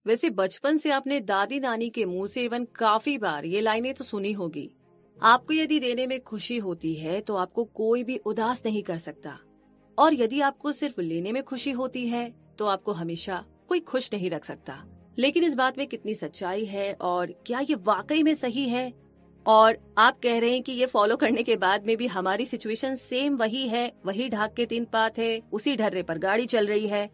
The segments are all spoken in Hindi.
वैसे बचपन से आपने दादी नानी के मुंह से इवन काफी बार ये लाइनें तो सुनी होगी। आपको यदि देने में खुशी होती है तो आपको कोई भी उदास नहीं कर सकता, और यदि आपको सिर्फ लेने में खुशी होती है तो आपको हमेशा कोई खुश नहीं रख सकता। लेकिन इस बात में कितनी सच्चाई है और क्या ये वाकई में सही है? और आप कह रहे हैं कि ये फॉलो करने के बाद में भी हमारी सिचुएशन सेम वही है, वही ढाक के तीन पात है, उसी ढर्रे पर गाड़ी चल रही है।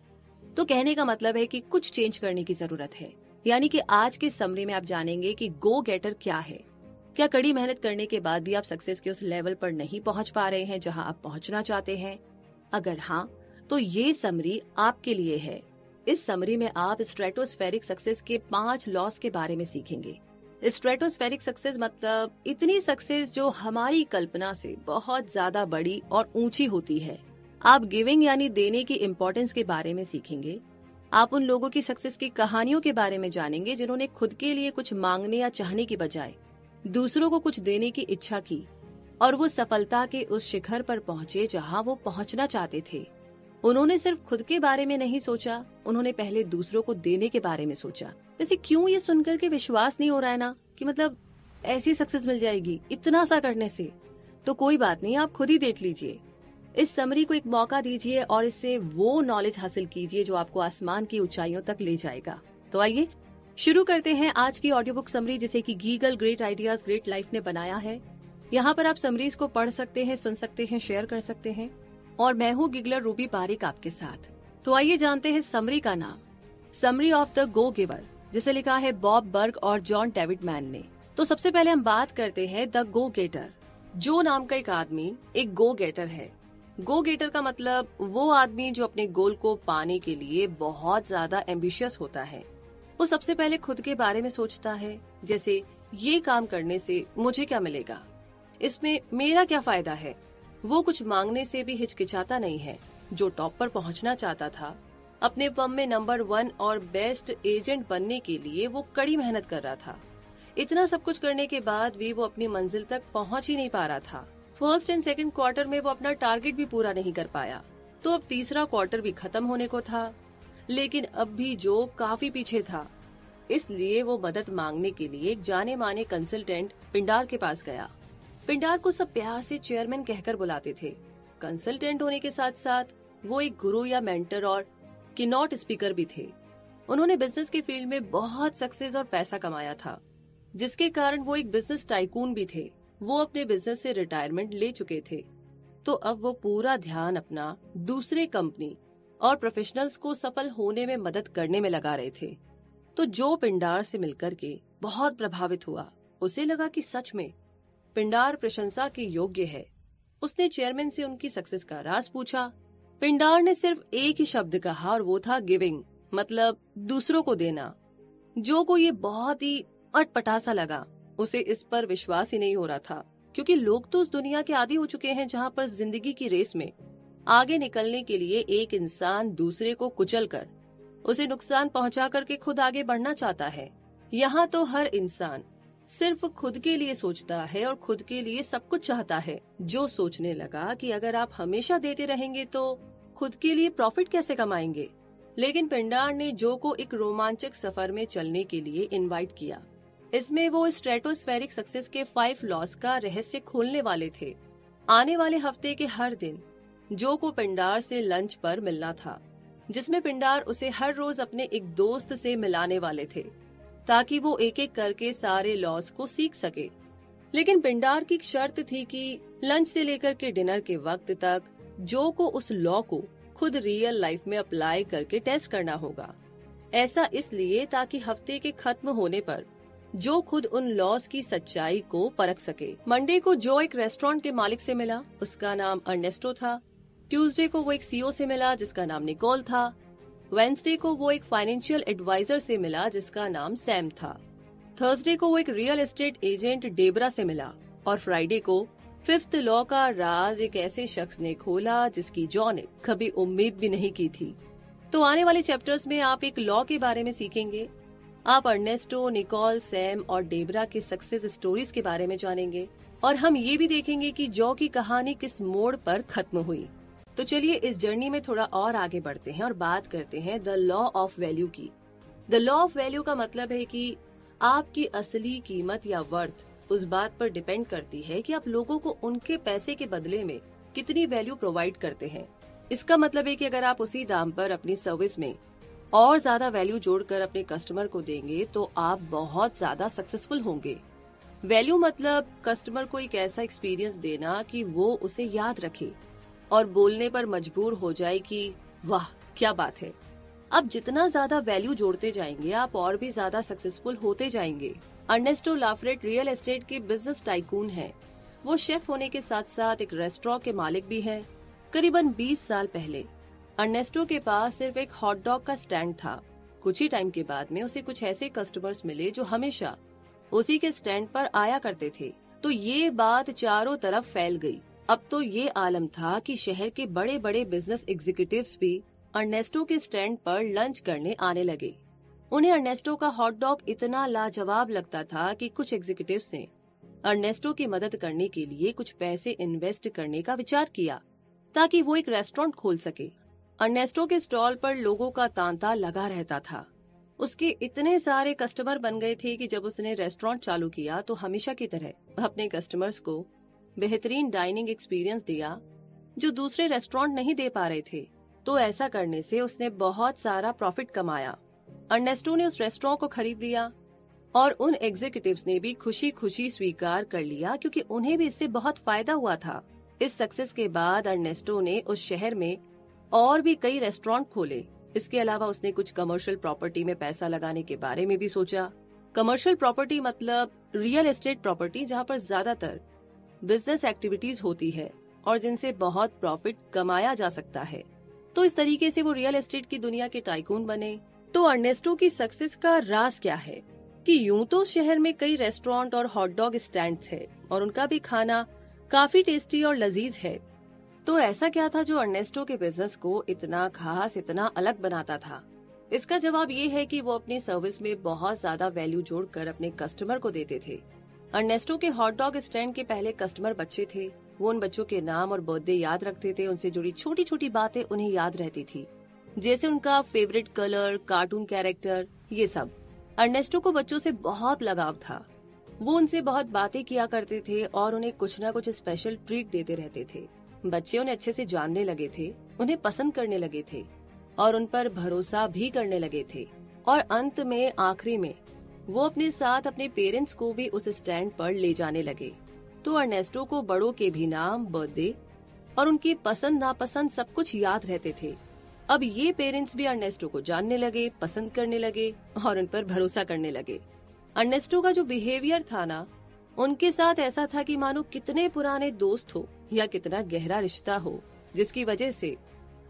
तो कहने का मतलब है कि कुछ चेंज करने की जरूरत है। यानी कि आज के समरी में आप जानेंगे कि गो गेटर क्या है। क्या कड़ी मेहनत करने के बाद भी आप सक्सेस के उस लेवल पर नहीं पहुंच पा रहे हैं जहां आप पहुंचना चाहते हैं? अगर हाँ, तो ये समरी आपके लिए है। इस समरी में आप स्ट्रेटोस्फेरिक सक्सेस के 5 लॉस के बारे में सीखेंगे। स्ट्रेटोस्फेरिक सक्सेस मतलब इतनी सक्सेस जो हमारी कल्पना से बहुत ज्यादा बड़ी और ऊंची होती है। आप गिविंग यानी देने की इम्पोर्टेंस के बारे में सीखेंगे। आप उन लोगों की सक्सेस की कहानियों के बारे में जानेंगे जिन्होंने खुद के लिए कुछ मांगने या चाहने की बजाय दूसरों को कुछ देने की इच्छा की, और वो सफलता के उस शिखर पर पहुंचे जहां वो पहुंचना चाहते थे। उन्होंने सिर्फ खुद के बारे में नहीं सोचा, उन्होंने पहले दूसरों को देने के बारे में सोचा। वैसे क्यों ये सुनकर के विश्वास नहीं हो रहा है ना कि मतलब ऐसी सक्सेस मिल जाएगी इतना सा करने से? तो कोई बात नहीं, आप खुद ही देख लीजिए। इस समरी को एक मौका दीजिए और इससे वो नॉलेज हासिल कीजिए जो आपको आसमान की ऊंचाइयों तक ले जाएगा। तो आइए शुरू करते हैं आज की ऑडियो बुक समरी, जिसे कि गीगल ग्रेट आइडियाज ग्रेट लाइफ ने बनाया है। यहाँ पर आप समरीज को पढ़ सकते हैं, सुन सकते हैं, शेयर कर सकते हैं। और मैं हूँ गिगलर रूबी पारिक आपके साथ। तो आइए जानते हैं समरी का नाम। Summary of the go giver, जिसे लिखा है बॉब बर्ग और जॉन डेविड मैन ने। तो सबसे पहले हम बात करते हैं द गो गेटर। जो नाम का एक आदमी एक गो गेटर है। गो गेटर का मतलब वो आदमी जो अपने गोल को पाने के लिए बहुत ज्यादा एम्बिशियस होता है। वो सबसे पहले खुद के बारे में सोचता है, जैसे ये काम करने से मुझे क्या मिलेगा, इसमें मेरा क्या फायदा है। वो कुछ मांगने से भी हिचकिचाता नहीं है। जो टॉप पर पहुंचना चाहता था, अपने फर्म में नंबर 1 और बेस्ट एजेंट बनने के लिए वो कड़ी मेहनत कर रहा था। इतना सब कुछ करने के बाद भी वो अपनी मंजिल तक पहुंच ही नहीं पा रहा था। फर्स्ट एंड सेकंड क्वार्टर में वो अपना टारगेट भी पूरा नहीं कर पाया। तो अब तीसरा क्वार्टर भी खत्म होने को था, लेकिन अब भी जो काफी पीछे था। इसलिए वो मदद मांगने के लिए एक जाने माने कंसल्टेंट पिंडार के पास गया। पिंडार को सब प्यार से चेयरमैन कहकर बुलाते थे। कंसल्टेंट होने के साथ साथ वो एक गुरु या मेंटर और कीनोट स्पीकर भी थे। उन्होंने बिजनेस के फील्ड में बहुत सक्सेस और पैसा कमाया था, जिसके कारण वो एक बिजनेस टाइकून भी थे। वो अपने बिजनेस से रिटायरमेंट ले चुके थे, तो अब वो पूरा ध्यान अपना दूसरे कंपनी और प्रोफेशनल्स को सफल होने में मदद करने में लगा रहे थे। तो जो पिंडार से मिलकर के बहुत प्रभावित हुआ। उसे लगा कि सच में पिंडार प्रशंसा के योग्य है। उसने चेयरमैन से उनकी सक्सेस का राज पूछा। पिंडार ने सिर्फ एक ही शब्द कहा और वो था गिविंग, मतलब दूसरों को देना। जो को ये बहुत ही अटपटा सा लगा। उसे इस पर विश्वास ही नहीं हो रहा था, क्योंकि लोग तो उस दुनिया के आदी हो चुके हैं जहाँ पर जिंदगी की रेस में आगे निकलने के लिए एक इंसान दूसरे को कुचल कर उसे नुकसान पहुंचा करके खुद आगे बढ़ना चाहता है। यहाँ तो हर इंसान सिर्फ खुद के लिए सोचता है और खुद के लिए सब कुछ चाहता है। जो सोचने लगा कि अगर आप हमेशा देते रहेंगे तो खुद के लिए प्रॉफिट कैसे कमाएंगे। लेकिन पिंडार ने जो को एक रोमांचक सफर में चलने के लिए इनवाइट किया। इसमें वो स्ट्रेटोस्फेरिक सक्सेस के 5 लॉस का रहस्य खोलने वाले थे। आने वाले हफ्ते के हर दिन जो को पिंडार से लंच पर मिलना था, जिसमें पिंडार उसे हर रोज अपने एक दोस्त से मिलाने वाले थे, ताकि वो एक एक करके सारे लॉस को सीख सके। लेकिन पिंडार की शर्त थी कि लंच से लेकर के डिनर के वक्त तक जो को उस लॉ को खुद रियल लाइफ में अप्लाई करके टेस्ट करना होगा। ऐसा इसलिए ताकि हफ्ते के खत्म होने पर जो खुद उन लॉस की सच्चाई को परख सके। मंडे को जो एक रेस्टोरेंट के मालिक से मिला, उसका नाम अर्नेस्टो था। ट्यूसडे को वो एक सीईओ से मिला जिसका नाम निकोल था। वेडनेसडे को वो एक फाइनेंशियल एडवाइजर से मिला जिसका नाम सैम था। थर्सडे को वो एक रियल एस्टेट एजेंट डेबरा से मिला। और फ्राइडे को 5th लॉ का राज एक ऐसे शख्स ने खोला जिसकी जॉन ने कभी उम्मीद भी नहीं की थी। तो आने वाले चैप्टर्स में आप एक लॉ के बारे में सीखेंगे। आप अर्नेस्टो, निकोल, सैम और डेबरा के सक्सेस स्टोरीज के बारे में जानेंगे। और हम ये भी देखेंगे कि जॉ की कहानी किस मोड़ पर खत्म हुई। तो चलिए इस जर्नी में थोड़ा और आगे बढ़ते हैं और बात करते हैं द लॉ ऑफ वैल्यू की। द लॉ ऑफ वैल्यू का मतलब है कि आपकी असली कीमत या वर्थ उस बात पर डिपेंड करती है कि आप लोगों को उनके पैसे के बदले में कितनी वैल्यू प्रोवाइड करते हैं। इसका मतलब है कि अगर आप उसी दाम पर अपनी सर्विस में और ज्यादा वैल्यू जोड़कर अपने कस्टमर को देंगे तो आप बहुत ज्यादा सक्सेसफुल होंगे। वैल्यू मतलब कस्टमर को एक ऐसा एक्सपीरियंस देना कि वो उसे याद रखे और बोलने पर मजबूर हो जाए कि वाह क्या बात है। अब जितना ज्यादा वैल्यू जोड़ते जाएंगे आप और भी ज्यादा सक्सेसफुल होते जाएंगे। अर्नेस्टो लाफ्रेट रियल एस्टेट के बिजनेस टाइकून हैं। वो शेफ होने के साथ साथ एक रेस्टोरेंट के मालिक भी हैं। करीबन 20 साल पहले अर्नेस्टो के पास सिर्फ एक हॉट डॉग का स्टैंड था। कुछ ही टाइम के बाद में उसे कुछ ऐसे कस्टमर्स मिले जो हमेशा उसी के स्टैंड पर आया करते थे। तो ये बात चारों तरफ फैल गई। अब तो ये आलम था कि शहर के बड़े बड़े बिजनेस एग्जीक्यूटिव्स भी अर्नेस्टो के स्टैंड पर लंच करने आने लगे। उन्हें अर्नेस्टो का हॉट डॉग इतना लाजवाब लगता था कि कुछ एग्जीक्यूटिव्स ने अर्नेस्टो की मदद करने के लिए कुछ पैसे इन्वेस्ट करने का विचार किया ताकि वो एक रेस्टोरेंट खोल सके। अर्नेस्टो के स्टॉल पर लोगों का तांता लगा रहता था। उसके इतने सारे कस्टमर बन गए थे कि जब उसने रेस्टोरेंट चालू किया तो हमेशा की तरह अपने कस्टमर्स को बेहतरीन डाइनिंग एक्सपीरियंस दिया जो दूसरे रेस्टोरेंट नहीं दे पा रहे थे। तो ऐसा करने से उसने बहुत सारा प्रॉफिट कमाया। अर्नेस्टो ने उस रेस्टोरेंट को खरीद लिया और उन एग्जीक्यूटिव्स ने भी खुशी खुशी स्वीकार कर लिया क्योंकि उन्हें भी इससे बहुत फायदा हुआ था। इस सक्सेस के बाद अर्नेस्टो ने उस शहर में और भी कई रेस्टोरेंट खोले। इसके अलावा उसने कुछ कमर्शियल प्रॉपर्टी में पैसा लगाने के बारे में भी सोचा। कमर्शियल प्रॉपर्टी मतलब रियल एस्टेट प्रॉपर्टी जहाँ पर ज्यादातर बिजनेस एक्टिविटीज होती है और जिनसे बहुत प्रॉफिट कमाया जा सकता है। तो इस तरीके से वो रियल एस्टेट की दुनिया के टाइकून बने। तो अर्नेस्टो की सक्सेस का राज क्या है कि यूं तो शहर में कई रेस्टोरेंट और हॉट डॉग स्टैंड्स है और उनका भी खाना काफी टेस्टी और लजीज है। तो ऐसा क्या था जो अर्नेस्टो के बिजनेस को इतना खास, इतना अलग बनाता था? इसका जवाब ये है कि वो अपनी सर्विस में बहुत ज्यादा वैल्यू जोड़कर अपने कस्टमर को देते थे। अर्नेस्टो के हॉट डॉग स्टैंड के पहले कस्टमर बच्चे थे। वो उन बच्चों के नाम और बर्थडे याद रखते थे। उनसे जुड़ी छोटी छोटी बातें उन्हें याद रहती थी, जैसे उनका फेवरेट कलर, कार्टून कैरेक्टर, ये सब। अर्नेस्टो को बच्चों से बहुत लगाव था। वो उनसे बहुत बातें किया करते थे और उन्हें कुछ न कुछ स्पेशल ट्रीट देते रहते थे। बच्चे उन्हें अच्छे से जानने लगे थे, उन्हें पसंद करने लगे थे और उन पर भरोसा भी करने लगे थे। और अंत में आखिरी में वो अपने साथ अपने पेरेंट्स को भी उस स्टैंड पर ले जाने लगे। तो अर्नेस्टो को बड़ों के भी नाम, बर्थडे और उनकी पसंद नापसंद सब कुछ याद रहते थे। अब ये पेरेंट्स भी अर्नेस्टो को जानने लगे, पसंद करने लगे और उन पर भरोसा करने लगे। अर्नेस्टो का जो बिहेवियर था ना, उनके साथ ऐसा था कि मानो कितने पुराने दोस्त हो या कितना गहरा रिश्ता हो, जिसकी वजह से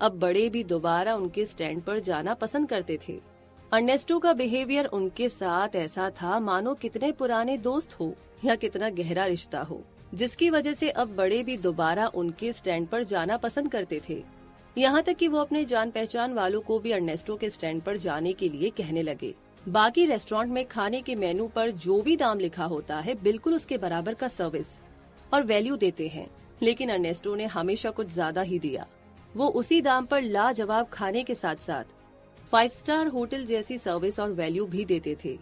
अब बड़े भी दोबारा उनके स्टैंड पर जाना पसंद करते थे। अर्नेस्टो का बिहेवियर उनके साथ ऐसा था मानो कितने पुराने दोस्त हो या कितना गहरा रिश्ता हो, जिसकी वजह से अब बड़े भी दोबारा उनके स्टैंड पर जाना पसंद करते थे। यहाँ तक कि वो अपने जान पहचान वालों को भी अर्नेस्टो के स्टैंड पर जाने के लिए कहने लगे। बाकी रेस्टोरेंट में खाने के मेनू पर जो भी दाम लिखा होता है बिल्कुल उसके बराबर का सर्विस और वैल्यू देते हैं, लेकिन अर्नेस्टो ने हमेशा कुछ ज्यादा ही दिया। वो उसी दाम पर लाजवाब खाने के साथ साथ 5 स्टार होटल जैसी सर्विस और वैल्यू भी देते थे।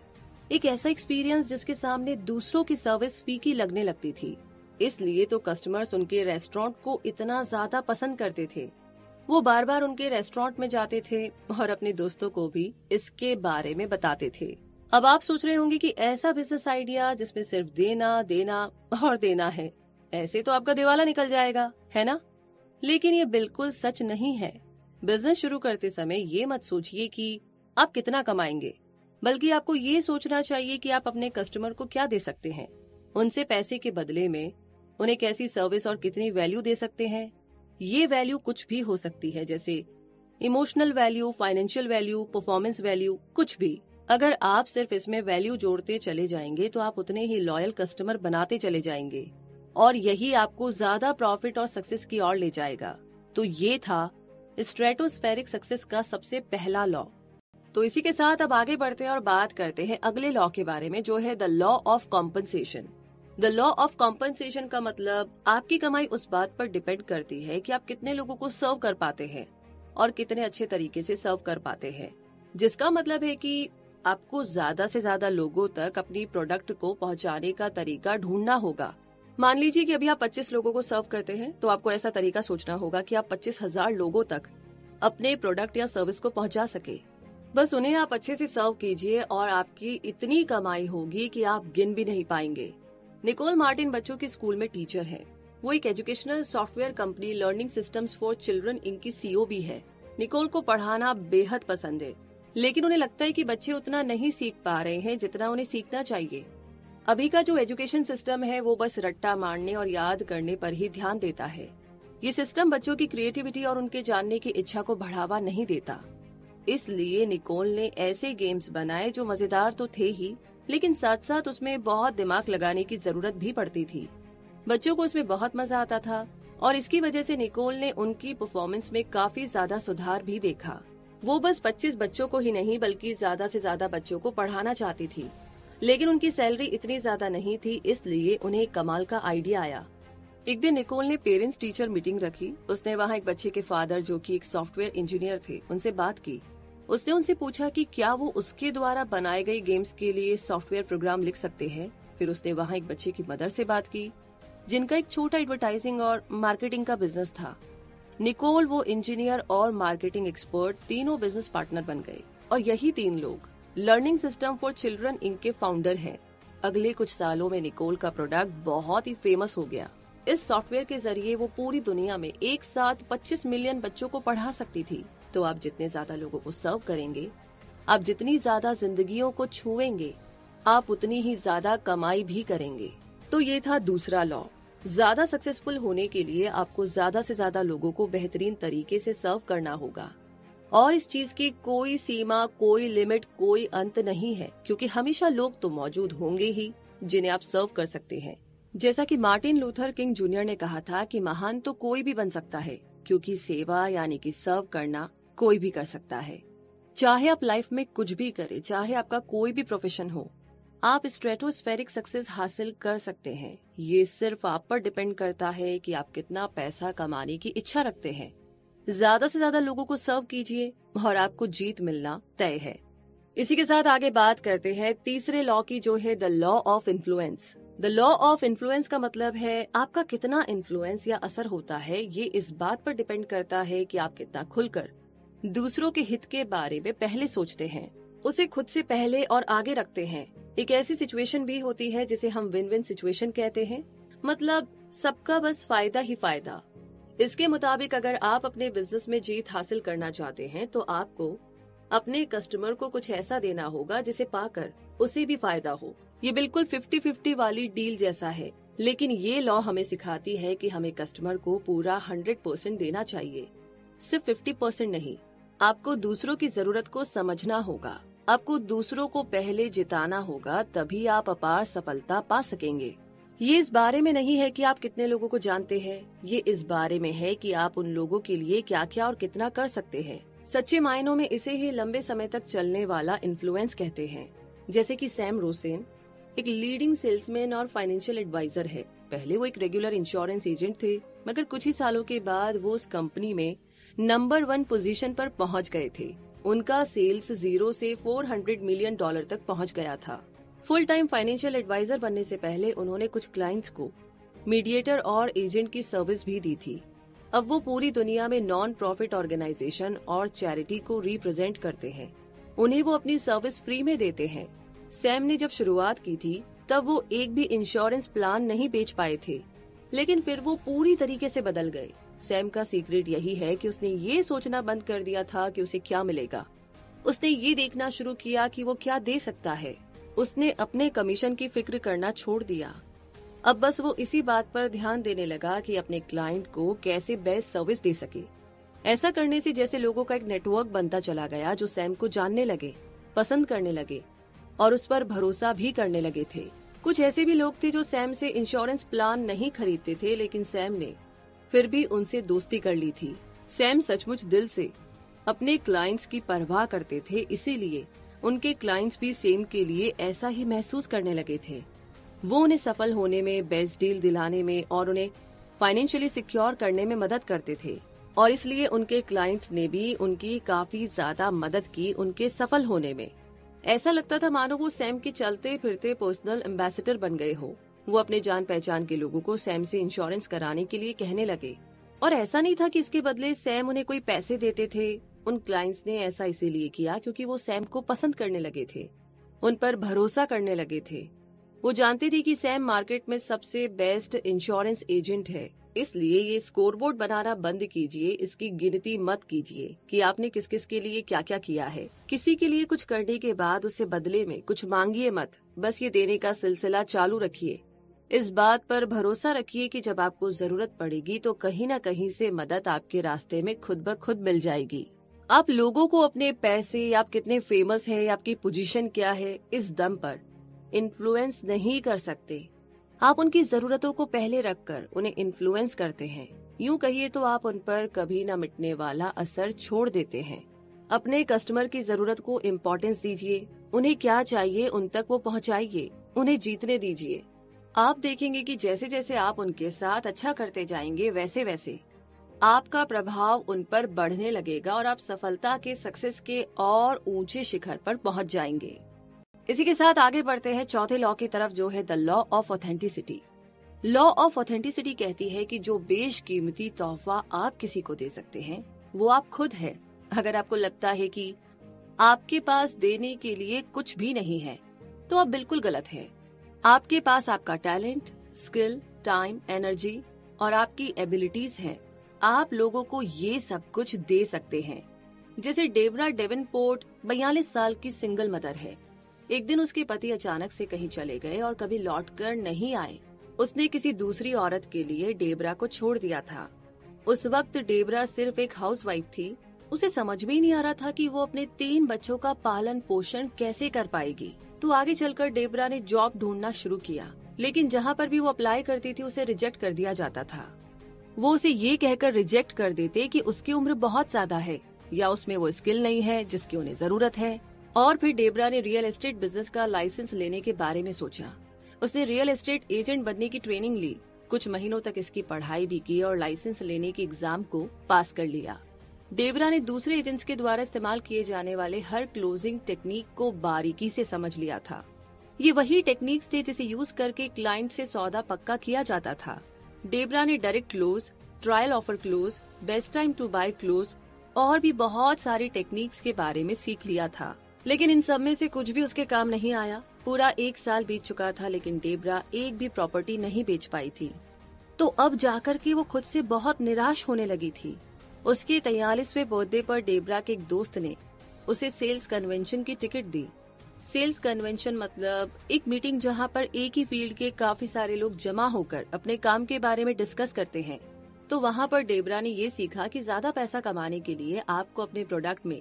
एक ऐसा एक्सपीरियंस जिसके सामने दूसरों की सर्विस फीकी लगने लगती थी। इसलिए तो कस्टमर्स उनके रेस्टोरेंट को इतना ज्यादा पसंद करते थे। वो बार बार उनके रेस्टोरेंट में जाते थे और अपने दोस्तों को भी इसके बारे में बताते थे। अब आप सोच रहे होंगे कि ऐसा बिजनेस आइडिया जिसमें सिर्फ देना देना और देना है, ऐसे तो आपका दिवाला निकल जाएगा, है ना? लेकिन ये बिल्कुल सच नहीं है। बिजनेस शुरू करते समय ये मत सोचिए कि आप कितना कमाएंगे, बल्कि आपको ये सोचना चाहिए कि आप अपने कस्टमर को क्या दे सकते हैं। उनसे पैसे के बदले में उन्हें कैसी सर्विस और कितनी वैल्यू दे सकते हैं। ये वैल्यू कुछ भी हो सकती है, जैसे emotional value, financial value, performance value, कुछ भी। अगर आप सिर्फ इसमें वैल्यू जोड़ते चले जाएंगे तो आप उतने ही लॉयल कस्टमर बनाते चले जाएंगे और यही आपको ज्यादा प्रॉफिट और सक्सेस की ओर ले जाएगा। तो ये था स्ट्रेटोस्फेरिक सक्सेस का सबसे पहला लॉ। तो इसी के साथ अब आगे बढ़ते हैं और बात करते हैं अगले लॉ के बारे में, जो है the law of compensation. The law of compensation का मतलब आपकी कमाई उस बात पर डिपेंड करती है कि आप कितने लोगों को सर्व कर पाते हैं और कितने अच्छे तरीके से सर्व कर पाते हैं। जिसका मतलब है कि आपको ज्यादा से ज्यादा लोगों तक अपनी प्रोडक्ट को पहुंचाने का तरीका ढूंढना होगा। मान लीजिए कि अभी आप 25 लोगों को सर्व करते हैं, तो आपको ऐसा तरीका सोचना होगा कि आप 25,000 लोगों तक अपने प्रोडक्ट या सर्विस को पहुंचा सके। बस उन्हें आप अच्छे से सर्व कीजिए और आपकी इतनी कमाई होगी कि आप गिन भी नहीं पाएंगे। निकोल मार्टिन बच्चों के स्कूल में टीचर है। वो एक educational software company learning systems for children इनकी सीईओ भी है। निकोल को पढ़ाना बेहद पसंद है, लेकिन उन्हें लगता है कि बच्चे उतना नहीं सीख पा रहे हैं जितना उन्हें सीखना चाहिए। अभी का जो एजुकेशन सिस्टम है वो बस रट्टा मारने और याद करने पर ही ध्यान देता है। ये सिस्टम बच्चों की क्रिएटिविटी और उनके जानने की इच्छा को बढ़ावा नहीं देता। इसलिए निकोल ने ऐसे गेम्स बनाए जो मजेदार तो थे ही, लेकिन साथ साथ उसमें बहुत दिमाग लगाने की जरूरत भी पड़ती थी। बच्चों को उसमें बहुत मजा आता था और इसकी वजह से निकोल ने उनकी परफॉर्मेंस में काफी ज्यादा सुधार भी देखा। वो बस 25 बच्चों को ही नहीं बल्कि ज्यादा से ज्यादा बच्चों को पढ़ाना चाहती थी, लेकिन उनकी सैलरी इतनी ज्यादा नहीं थी, इसलिए उन्हें एक कमाल का आइडिया आया। एक दिन निकोल ने पेरेंट्स टीचर मीटिंग रखी। उसने वहाँ एक बच्चे के फादर, जो कि एक सॉफ्टवेयर इंजीनियर थे, उनसे बात की। उसने उनसे पूछा कि क्या वो उसके द्वारा बनाए गए गेम्स के लिए सॉफ्टवेयर प्रोग्राम लिख सकते हैं। फिर उसने वहाँ एक बच्चे की मदर से बात की, जिनका एक छोटा एडवर्टाइजिंग और मार्केटिंग का बिजनेस था। निकोल, वो इंजीनियर और मार्केटिंग एक्सपर्ट, तीनों बिजनेस पार्टनर बन गए और यही 3 लोग learning system for children Inc के फाउंडर हैं। अगले कुछ सालों में निकोल का प्रोडक्ट बहुत ही फेमस हो गया। इस सॉफ्टवेयर के जरिए वो पूरी दुनिया में एक साथ 25 मिलियन बच्चों को पढ़ा सकती थी। तो आप जितने ज्यादा लोगों को सर्व करेंगे, आप जितनी ज्यादा जिंदगियों को छुएंगे, आप उतनी ही ज्यादा कमाई भी करेंगे। तो ये था दूसरा लॉ। ज्यादा सक्सेसफुल होने के लिए आपको ज्यादा से ज्यादा लोगों को बेहतरीन तरीके से सर्व करना होगा और इस चीज की कोई सीमा, कोई लिमिट, कोई अंत नहीं है, क्योंकि हमेशा लोग तो मौजूद होंगे ही जिन्हें आप सर्व कर सकते हैं। जैसा कि मार्टिन लूथर किंग जूनियर ने कहा था कि महान तो कोई भी बन सकता है, क्योंकि सेवा यानी कि सर्व करना कोई भी कर सकता है। चाहे आप लाइफ में कुछ भी करें, चाहे आपका कोई भी प्रोफेशन हो, आप स्ट्रेटोस्फेरिक सक्सेस हासिल कर सकते हैं। ये सिर्फ आप पर डिपेंड करता है कि आप कितना पैसा कमाने की इच्छा रखते हैं। ज्यादा से ज्यादा लोगों को सर्व कीजिए और आपको जीत मिलना तय है। इसी के साथ आगे बात करते हैं तीसरे लॉ की, जो है the law of influence. The law of influence का मतलब है आपका कितना इन्फ्लुएंस या असर होता है। ये इस बात पर डिपेंड करता है कि आप कितना खुलकर दूसरों के हित के बारे में पहले सोचते हैं, उसे खुद से पहले और आगे रखते हैं। एक ऐसी सिचुएशन भी होती है जिसे हम विन विन सिचुएशन कहते हैं, मतलब सबका बस फायदा ही फायदा। इसके मुताबिक अगर आप अपने बिजनेस में जीत हासिल करना चाहते हैं तो आपको अपने कस्टमर को कुछ ऐसा देना होगा जिसे पाकर उसे भी फायदा हो। ये बिल्कुल 50-50 वाली डील जैसा है, लेकिन ये लॉ हमें सिखाती है कि हमें कस्टमर को पूरा 100% देना चाहिए, सिर्फ 50% नहीं। आपको दूसरों की जरूरत को समझना होगा, आपको दूसरों को पहले जिताना होगा, तभी आप अपार सफलता पा सकेंगे। ये इस बारे में नहीं है कि आप कितने लोगों को जानते हैं, ये इस बारे में है कि आप उन लोगों के लिए क्या क्या और कितना कर सकते हैं। सच्चे मायनों में इसे ही लंबे समय तक चलने वाला इन्फ्लुएंस कहते हैं। जैसे कि सैम रोसेन एक लीडिंग सेल्समैन और फाइनेंशियल एडवाइजर है। पहले वो एक रेगुलर इंश्योरेंस एजेंट थे, मगर कुछ ही सालों के बाद वो उस कंपनी में नंबर 1 पोजीशन पर पहुंच गए थे। उनका सेल्स 0 से $400 मिलियन तक पहुंच गया था। फुल टाइम फाइनेंशियल एडवाइजर बनने से पहले उन्होंने कुछ क्लाइंट्स को मीडिएटर और एजेंट की सर्विस भी दी थी। अब वो पूरी दुनिया में नॉन प्रॉफिट ऑर्गेनाइजेशन और चैरिटी को रिप्रेजेंट करते हैं। उन्हें वो अपनी सर्विस फ्री में देते हैं। सैम ने जब शुरुआत की थी तब वो एक भी इंश्योरेंस प्लान नहीं बेच पाए थे, लेकिन फिर वो पूरी तरीके से बदल गए। सैम का सीक्रेट यही है कि उसने ये सोचना बंद कर दिया था कि उसे क्या मिलेगा। उसने ये देखना शुरू किया कि वो क्या दे सकता है। उसने अपने कमीशन की फिक्र करना छोड़ दिया। अब बस वो इसी बात पर ध्यान देने लगा कि अपने क्लाइंट को कैसे बेस्ट सर्विस दे सके। ऐसा करने से जैसे लोगों का एक नेटवर्क बनता चला गया, जो सैम को जानने लगे, पसंद करने लगे और उस पर भरोसा भी करने लगे थे। कुछ ऐसे भी लोग थे जो सैम से इंश्योरेंस प्लान नहीं खरीदते थे, लेकिन सैम ने फिर भी उनसे दोस्ती कर ली थी। सैम सचमुच दिल से अपने क्लाइंट्स की परवाह करते थे, इसीलिए उनके क्लाइंट्स भी सैम के लिए ऐसा ही महसूस करने लगे थे। वो उन्हें सफल होने में, बेस्ट डील दिलाने में और उन्हें फाइनेंशियली सिक्योर करने में मदद करते थे, और इसलिए उनके क्लाइंट्स ने भी उनकी काफी ज्यादा मदद की उनके सफल होने में। ऐसा लगता था मानो वो सैम के चलते फिरते पर्सनल एम्बेसडर बन गए हो। वो अपने जान पहचान के लोगों को सैम से इंश्योरेंस कराने के लिए कहने लगे। और ऐसा नहीं था कि इसके बदले सैम उन्हें कोई पैसे देते थे। उन क्लाइंट्स ने ऐसा इसीलिए किया क्योंकि वो सैम को पसंद करने लगे थे, उन पर भरोसा करने लगे थे। वो जानते थे कि सैम मार्केट में सबसे बेस्ट इंश्योरेंस एजेंट है। इसलिए ये स्कोरबोर्ड बनाना बंद कीजिए, इसकी गिनती मत कीजिए कि आपने किस किस के लिए क्या क्या किया है। किसी के लिए कुछ करने के बाद उससे बदले में कुछ मांगिए मत, बस ये देने का सिलसिला चालू रखिए। इस बात पर भरोसा रखिए कि जब आपको जरूरत पड़ेगी तो कहीं न कहीं से मदद आपके रास्ते में खुद ब खुद मिल जाएगी। आप लोगों को अपने पैसे, आप कितने फेमस है, आपकी पोजीशन क्या है, इस दम पर इन्फ्लुएंस नहीं कर सकते। आप उनकी जरूरतों को पहले रखकर उन्हें इन्फ्लुएंस करते हैं। यूं कहिए तो आप उन पर कभी न मिटने वाला असर छोड़ देते हैं। अपने कस्टमर की जरूरत को इम्पोर्टेंस दीजिए, उन्हें क्या चाहिए उन तक वो पहुंचाइए, उन्हें जीतने दीजिए। आप देखेंगे कि जैसे जैसे आप उनके साथ अच्छा करते जाएंगे वैसे वैसे आपका प्रभाव उन पर बढ़ने लगेगा और आप सफलता के, सक्सेस के और ऊंचे शिखर पर पहुंच जाएंगे। इसी के साथ आगे बढ़ते हैं चौथे लॉ की तरफ, जो है the law of authenticity. Law of authenticity कहती है कि जो बेशकीमती तोहफा आप किसी को दे सकते हैं वो आप खुद है। अगर आपको लगता है कि आपके पास देने के लिए कुछ भी नहीं है तो आप बिल्कुल गलत है। आपके पास आपका टैलेंट, स्किल, टाइम, एनर्जी और आपकी एबिलिटीज है। आप लोगों को ये सब कुछ दे सकते हैं। जैसे डेबरा डेवेनपोर्ट 42 साल की सिंगल मदर है। एक दिन उसके पति अचानक से कहीं चले गए और कभी लौटकर नहीं आए। उसने किसी दूसरी औरत के लिए डेबरा को छोड़ दिया था। उस वक्त डेबरा सिर्फ एक हाउसवाइफ थी। उसे समझ में ही नहीं आ रहा था कि वो अपने 3 बच्चों का पालन पोषण कैसे कर पाएगी। तो आगे चलकर डेबरा ने जॉब ढूंढना शुरू किया, लेकिन जहाँ पर भी वो अप्लाई करती थी उसे रिजेक्ट कर दिया जाता था। वो उसे ये कहकर रिजेक्ट कर देते कि उसकी उम्र बहुत ज्यादा है या उसमें वो स्किल नहीं है जिसकी उन्हें जरूरत है। और फिर डेबरा ने रियल एस्टेट बिजनेस का लाइसेंस लेने के बारे में सोचा। उसने रियल एस्टेट एजेंट बनने की ट्रेनिंग ली, कुछ महीनों तक इसकी पढ़ाई भी की और लाइसेंस लेने के एग्जाम को पास कर लिया। डेबरा ने दूसरे एजेंट्स के द्वारा इस्तेमाल किए जाने वाले हर क्लोजिंग टेक्निक को बारीकी से समझ लिया था। ये वही टेक्निक्स थे जिसे यूज करके क्लाइंट से सौदा पक्का किया जाता था। डेबरा ने direct close, trial offer close, best time to buy close और भी बहुत सारी टेक्निक्स के बारे में सीख लिया था। लेकिन इन सब में से कुछ भी उसके काम नहीं आया। पूरा 1 साल बीत चुका था लेकिन डेबरा एक भी प्रॉपर्टी नहीं बेच पाई थी। तो अब जाकर के वो खुद से बहुत निराश होने लगी थी। उसके 43वें बर्थडे पर डेबरा के एक दोस्त ने उसे सेल्स कन्वेंशन की टिकट दी। सेल्स कन्वेंशन मतलब एक मीटिंग जहां पर एक ही फील्ड के काफी सारे लोग जमा होकर अपने काम के बारे में डिस्कस करते हैं। तो वहां पर डेबरा ने ये सीखा कि ज्यादा पैसा कमाने के लिए आपको अपने प्रोडक्ट में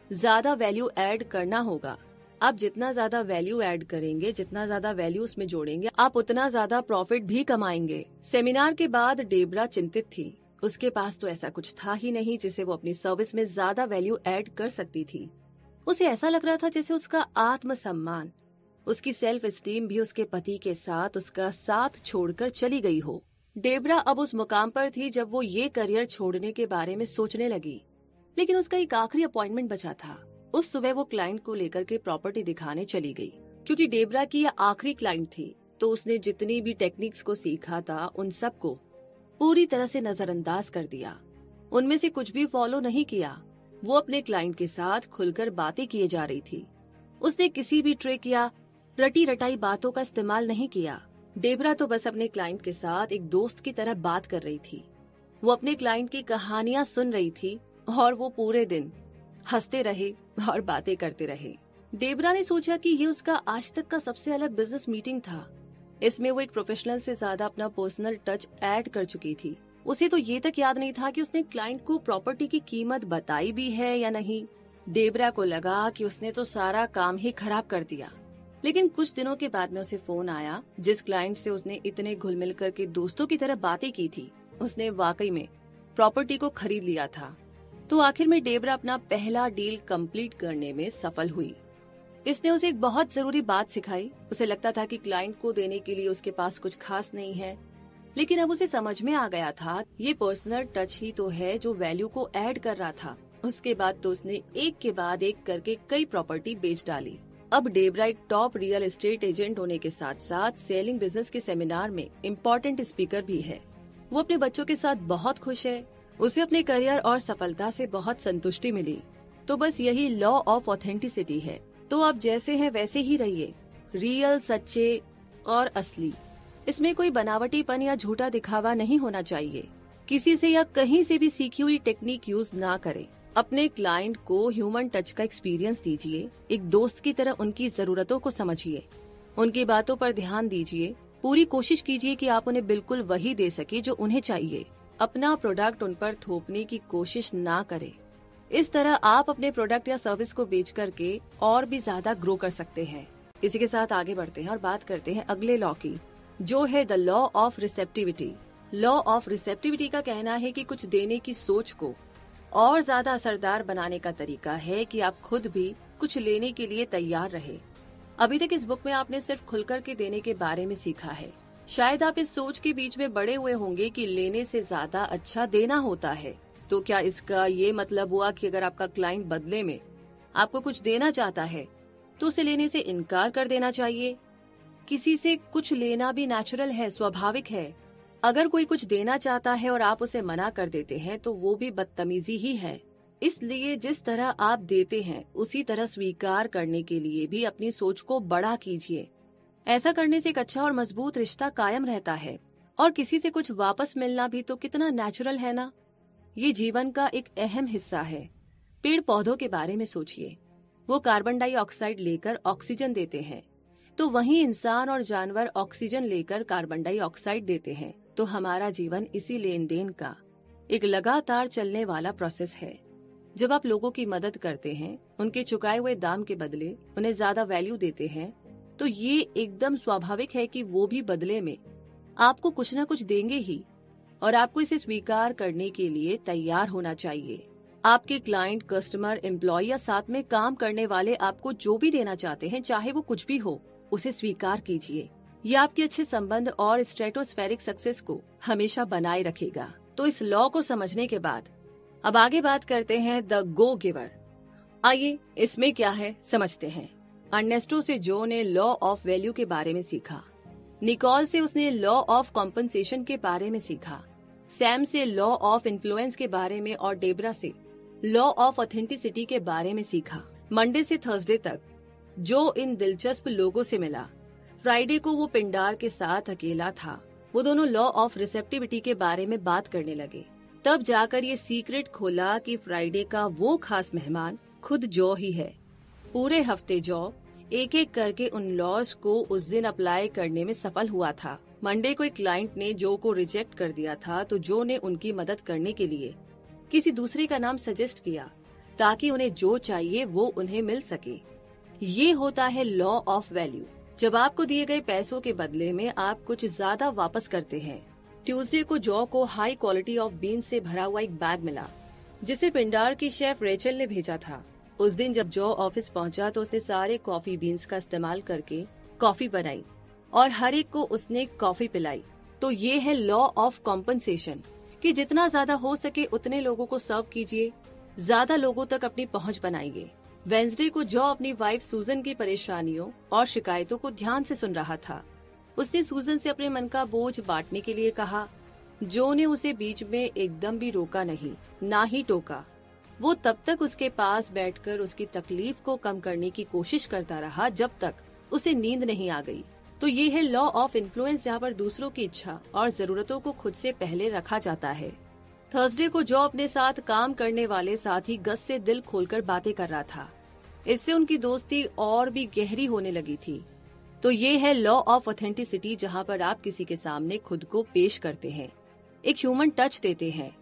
ज्यादा वैल्यू ऐड करना होगा। आप जितना ज्यादा वैल्यू ऐड करेंगे, जितना ज्यादा वैल्यू उसमें जोड़ेंगे, आप उतना ज्यादा प्रॉफिट भी कमाएंगे। सेमिनार के बाद डेबरा चिंतित थी। उसके पास तो ऐसा कुछ था ही नहीं जिसे वो अपनी सर्विस में ज्यादा वैल्यू ऐड कर सकती थी। उसे ऐसा लग रहा था जैसे उसका आत्मसम्मान, उसकी सेल्फ एस्टीम भी उसके पति के साथ उसका साथ छोड़कर चली गई हो। डेबरा अब उस मुकाम पर थी जब वो ये करियर छोड़ने के बारे में सोचने लगी। लेकिन उसका एक आखिरी अपॉइंटमेंट बचा था। उस सुबह वो क्लाइंट को लेकर के प्रॉपर्टी दिखाने चली गई। क्योंकि डेबरा की यह आखिरी क्लाइंट थी तो उसने जितनी भी टेक्निक्स को सीखा था उन सबको पूरी तरह से नजरअंदाज कर दिया। उनमें से कुछ भी फॉलो नहीं किया। वो अपने क्लाइंट के साथ खुलकर बातें किए जा रही थी। उसने किसी भी ट्रिक या रटी रटाई बातों का इस्तेमाल नहीं किया। डेबरा तो बस अपने क्लाइंट के साथ एक दोस्त की तरह बात कर रही थी। वो अपने क्लाइंट की कहानियां सुन रही थी और वो पूरे दिन हंसते रहे और बातें करते रहे। डेबरा ने सोचा कि ये उसका आज तक का सबसे अलग बिजनेस मीटिंग था। इसमें वो एक प्रोफेशनल से ज्यादा अपना पर्सनल टच ऐड कर चुकी थी। उसे तो ये तक याद नहीं था कि उसने क्लाइंट को प्रॉपर्टी की कीमत बताई भी है या नहीं। डेबरा को लगा कि उसने तो सारा काम ही खराब कर दिया। लेकिन कुछ दिनों के बाद में उसे फोन आया। जिस क्लाइंट से उसने इतने घुल मिल करके दोस्तों की तरह बातें की थी, उसने वाकई में प्रॉपर्टी को खरीद लिया था। तो आखिर में डेबरा अपना पहला डील कंप्लीट करने में सफल हुई। इसने उसे एक बहुत जरूरी बात सिखाई। उसे लगता था कि क्लाइंट को देने के लिए उसके पास कुछ खास नहीं है, लेकिन अब उसे समझ में आ गया था ये पर्सनल टच ही तो है जो वैल्यू को ऐड कर रहा था। उसके बाद तो उसने एक के बाद एक करके कई प्रॉपर्टी बेच डाली। अब डेबरा एक टॉप रियल एस्टेट एजेंट होने के साथ साथ सेलिंग बिजनेस के सेमिनार में इम्पोर्टेंट स्पीकर भी है। वो अपने बच्चों के साथ बहुत खुश है। उसे अपने करियर और सफलता से बहुत संतुष्टि मिली। तो बस यही लॉ ऑफ ऑथेंटिसिटी है। तो आप जैसे हैं वैसे ही रहिए, रियल, सच्चे और असली। इसमें कोई बनावटीपन या झूठा दिखावा नहीं होना चाहिए। किसी से या कहीं से भी सीखी हुई टेक्निक यूज ना करें। अपने क्लाइंट को ह्यूमन टच का एक्सपीरियंस दीजिए। एक दोस्त की तरह उनकी जरूरतों को समझिए, उनकी बातों पर ध्यान दीजिए। पूरी कोशिश कीजिए कि आप उन्हें बिल्कुल वही दे सके जो उन्हें चाहिए। अपना प्रोडक्ट उन पर थोपने की कोशिश ना करें। इस तरह आप अपने प्रोडक्ट या सर्विस को बेच करके और भी ज्यादा ग्रो कर सकते हैं। इसी के साथ आगे बढ़ते हैं और बात करते हैं अगले लॉ की, जो है the law of receptivity. Law of receptivity का कहना है कि कुछ देने की सोच को और ज्यादा असरदार बनाने का तरीका है कि आप खुद भी कुछ लेने के लिए तैयार रहे। अभी तक इस बुक में आपने सिर्फ खुलकर के देने के बारे में सीखा है। शायद आप इस सोच के बीच में बड़े हुए होंगे कि लेने से ज्यादा अच्छा देना होता है। तो क्या इसका ये मतलब हुआ कि अगर आपका क्लाइंट बदले में आपको कुछ देना चाहता है तो उसे लेने से इनकार कर देना चाहिए? किसी से कुछ लेना भी नेचुरल है, स्वाभाविक है। अगर कोई कुछ देना चाहता है और आप उसे मना कर देते हैं तो वो भी बदतमीजी ही है। इसलिए जिस तरह आप देते हैं उसी तरह स्वीकार करने के लिए भी अपनी सोच को बड़ा कीजिए। ऐसा करने से एक अच्छा और मजबूत रिश्ता कायम रहता है। और किसी से कुछ वापस मिलना भी तो कितना नेचुरल है ना। ये जीवन का एक अहम हिस्सा है। पेड़ पौधों के बारे में सोचिए, वो कार्बन डाइऑक्साइड लेकर ऑक्सीजन देते हैं, तो वहीं इंसान और जानवर ऑक्सीजन लेकर कार्बन डाइऑक्साइड देते हैं। तो हमारा जीवन इसी लेन देन का एक लगातार चलने वाला प्रोसेस है। जब आप लोगों की मदद करते हैं, उनके चुकाए हुए दाम के बदले उन्हें ज्यादा वैल्यू देते हैं, तो ये एकदम स्वाभाविक है कि वो भी बदले में आपको कुछ न कुछ देंगे ही। और आपको इसे स्वीकार करने के लिए तैयार होना चाहिए। आपके क्लाइंट, कस्टमर, एम्प्लॉय या साथ में काम करने वाले आपको जो भी देना चाहते हैं, चाहे वो कुछ भी हो, उसे स्वीकार कीजिए। ये आपके अच्छे संबंध और स्ट्रेटोस्फेरिक सक्सेस को हमेशा बनाए रखेगा। तो इस लॉ को समझने के बाद अब आगे बात करते हैं द गो गिवर। आइए इसमें क्या है समझते हैं। अर्नेस्टो से जो ने लॉ ऑफ वैल्यू के बारे में सीखा, निकोल से उसने लॉ ऑफ कॉम्पनसेशन के बारे में सीखा, सैम से लॉ ऑफ इन्फ्लुएंस के बारे में और डेबरा से लॉ ऑफ ऑथेंटिसिटी के बारे में सीखा। मंडे से थर्सडे तक जो इन दिलचस्प लोगों से मिला, फ्राइडे को वो पिंडार के साथ अकेला था। वो दोनों लॉ ऑफ रिसेप्टिविटी के बारे में बात करने लगे। तब जाकर ये सीक्रेट खोला कि फ्राइडे का वो खास मेहमान खुद जॉ ही है। पूरे हफ्ते जॉ एक एक करके उन लॉज को उस दिन अप्लाई करने में सफल हुआ था। मंडे को एक क्लाइंट ने जो को रिजेक्ट कर दिया था, तो जो ने उनकी मदद करने के लिए किसी दूसरे का नाम सजेस्ट किया ताकि उन्हें जो चाहिए वो उन्हें मिल सके। ये होता है लॉ ऑफ वैल्यू। जब आपको दिए गए पैसों के बदले में आप कुछ ज्यादा वापस करते हैं। ट्यूसडे को जॉ को हाई क्वालिटी ऑफ बीन्स से भरा हुआ एक बैग मिला, जिसे पिंडार की शेफ रेचल ने भेजा था। उस दिन जब जॉ ऑफिस पहुंचा तो उसने सारे कॉफी बीन्स का इस्तेमाल करके कॉफी बनाई और हर एक को उसने कॉफी पिलाई। तो ये है लॉ ऑफ कॉम्पनसेशन कि जितना ज्यादा हो सके उतने लोगों को सर्व कीजिए, ज्यादा लोगों तक अपनी पहुंच बनाइए। वेंसडे को जॉ अपनी वाइफ सूजन की परेशानियों और शिकायतों को ध्यान से सुन रहा था। उसने सूजन से अपने मन का बोझ बांटने के लिए कहा। जो ने उसे बीच में एकदम भी रोका नहीं, ना ही टोका। वो तब तक उसके पास बैठकर उसकी तकलीफ को कम करने की कोशिश करता रहा जब तक उसे नींद नहीं आ गई। तो ये है लॉ ऑफ इन्फ्लुएंस, जहाँ पर दूसरों की इच्छा और जरूरतों को खुद से पहले रखा जाता है। थर्सडे को जॉ अपने साथ काम करने वाले साथी गस से दिल खोलकर बातें कर रहा था। इससे उनकी दोस्ती और भी गहरी होने लगी थी। तो ये है लॉ ऑफ ऑथेंटिसिटी, जहाँ पर आप किसी के सामने खुद को पेश करते हैं, एक ह्यूमन टच देते हैं।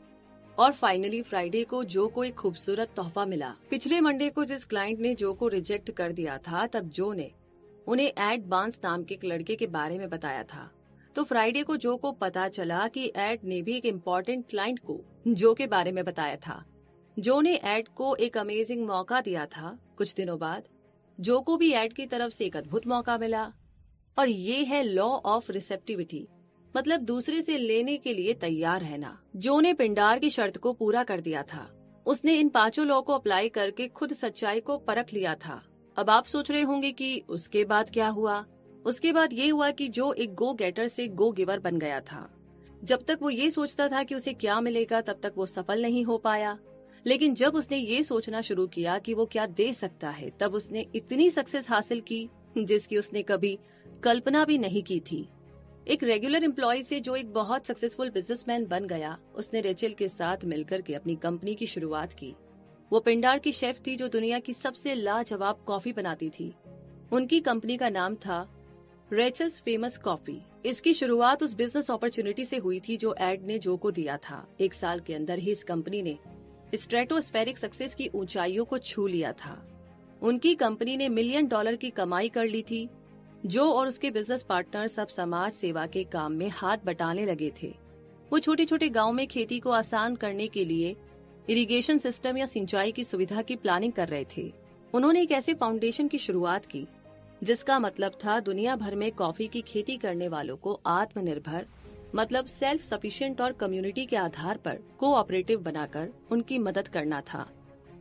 और फाइनली फ्राइडे को जो को एक खूबसूरत तोहफा मिला। पिछले मंडे को जिस क्लाइंट ने जो को रिजेक्ट कर दिया था, तब जो ने उन्हें एड बांस नाम के एक लड़के के बारे में बताया था। तो फ्राइडे को जो को पता चला कि एड ने भी एक इम्पोर्टेंट क्लाइंट को जो के बारे में बताया था। जो ने एड को एक अमेजिंग मौका दिया था। कुछ दिनों बाद जो को भी एड की तरफ से एक अद्भुत मौका मिला। और ये है लॉ ऑफ रिसेप्टिविटी, मतलब दूसरे से लेने के लिए तैयार रहना। जो ने पिंडार की शर्त को पूरा कर दिया था। उसने इन 5 लॉ को अप्लाई करके खुद सच्चाई को परख लिया था। अब आप सोच रहे होंगे कि उसके बाद क्या हुआ। उसके बाद ये हुआ कि जो एक गो गेटर से गो गिवर बन गया था। जब तक वो ये सोचता था कि उसे क्या मिलेगा, तब तक वो सफल नहीं हो पाया। लेकिन जब उसने ये सोचना शुरू किया कि वो क्या दे सकता है, तब उसने इतनी सक्सेस हासिल की जिसकी उसने कभी कल्पना भी नहीं की थी। एक रेगुलर एम्प्लॉय से जो एक बहुत सक्सेसफुल बिजनेसमैन बन गया, उसने रेचल के साथ मिलकर के अपनी कंपनी की शुरुआत की। वो पिंडार की शेफ थी जो दुनिया की सबसे लाजवाब कॉफी बनाती थी। उनकी कंपनी का नाम था रेचल्स फेमस कॉफी। इसकी शुरुआत उस बिजनेस अपॉर्चुनिटी से हुई थी जो एड ने जो को दिया था। 1 साल के अंदर ही इस कंपनी ने स्ट्रेटोस्फेरिक सक्सेस की ऊंचाइयों को छू लिया था। उनकी कंपनी ने $1 मिलियन की कमाई कर ली थी। जो और उसके बिजनेस पार्टनर सब समाज सेवा के काम में हाथ बटाने लगे थे। वो छोटे छोटे गांव में खेती को आसान करने के लिए इरिगेशन सिस्टम या सिंचाई की सुविधा की प्लानिंग कर रहे थे। उन्होंने एक ऐसे फाउंडेशन की शुरुआत की जिसका मतलब था दुनिया भर में कॉफी की खेती करने वालों को आत्मनिर्भर, मतलब सेल्फ सफिशिएंट और कम्युनिटी के आधार पर कोऑपरेटिव बनाकर उनकी मदद करना था।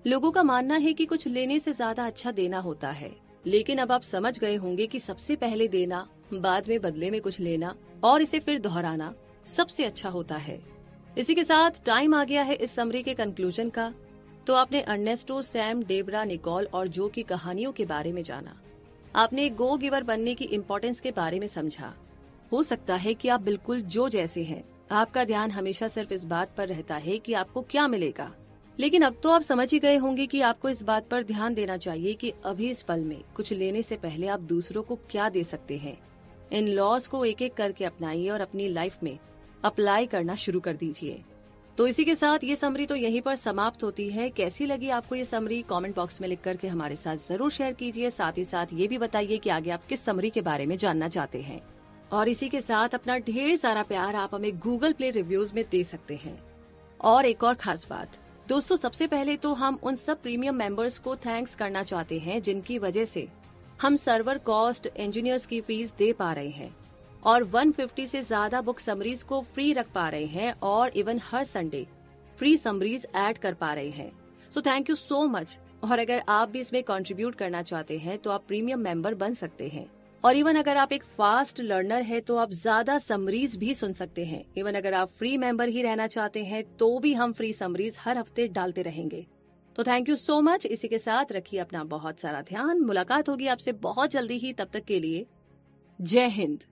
लोगों का मानना है कि कुछ लेने से ज्यादा अच्छा देना होता है, लेकिन अब आप समझ गए होंगे कि सबसे पहले देना, बाद में बदले में कुछ लेना और इसे फिर दोहराना सबसे अच्छा होता है। इसी के साथ टाइम आ गया है इस समरी के कंक्लूजन का। तो आपने अर्नेस्टो, सैम, डेबरा, निकोल और जो की कहानियों के बारे में जाना। आपने गो गिवर बनने की इम्पोर्टेंस के बारे में समझा। हो सकता है कि आप बिल्कुल जो जैसे हैं, आपका ध्यान हमेशा सिर्फ इस बात पर रहता है कि आपको क्या मिलेगा। लेकिन अब तो आप समझ ही गए होंगे कि आपको इस बात पर ध्यान देना चाहिए कि अभी इस पल में कुछ लेने से पहले आप दूसरों को क्या दे सकते हैं। इन लॉज को एक एक करके अपनाइए और अपनी लाइफ में अप्लाई करना शुरू कर दीजिए। तो इसी के साथ ये समरी तो यहीं पर समाप्त होती है। कैसी लगी आपको ये समरी, कमेंट बॉक्स में लिख करके हमारे साथ जरूर शेयर कीजिए। साथ ही साथ ये भी बताइए कि आगे आप किस समरी के बारे में जानना चाहते हैं। और इसी के साथ अपना ढेर सारा प्यार आप हमें गूगल प्ले रिव्यूज में दे सकते हैं। और एक और खास बात दोस्तों, सबसे पहले तो हम उन सब प्रीमियम मेंबर्स को थैंक्स करना चाहते हैं जिनकी वजह से हम सर्वर कॉस्ट, इंजीनियर्स की फीस दे पा रहे हैं और 150 से ज्यादा बुक समरीज को फ्री रख पा रहे हैं और इवन हर संडे फ्री समरीज ऐड कर पा रहे हैं। So thank you so much. और अगर आप भी इसमें कंट्रीब्यूट करना चाहते हैं तो आप प्रीमियम मेंबर बन सकते हैं। और इवन अगर आप एक फास्ट लर्नर है तो आप ज्यादा समरीज भी सुन सकते हैं। इवन अगर आप फ्री मेंबर ही रहना चाहते हैं तो भी हम फ्री समरीज हर हफ्ते डालते रहेंगे। तो थैंक यू सो मच। इसी के साथ रखिए अपना बहुत सारा ध्यान। मुलाकात होगी आपसे बहुत जल्दी ही। तब तक के लिए जय हिंद।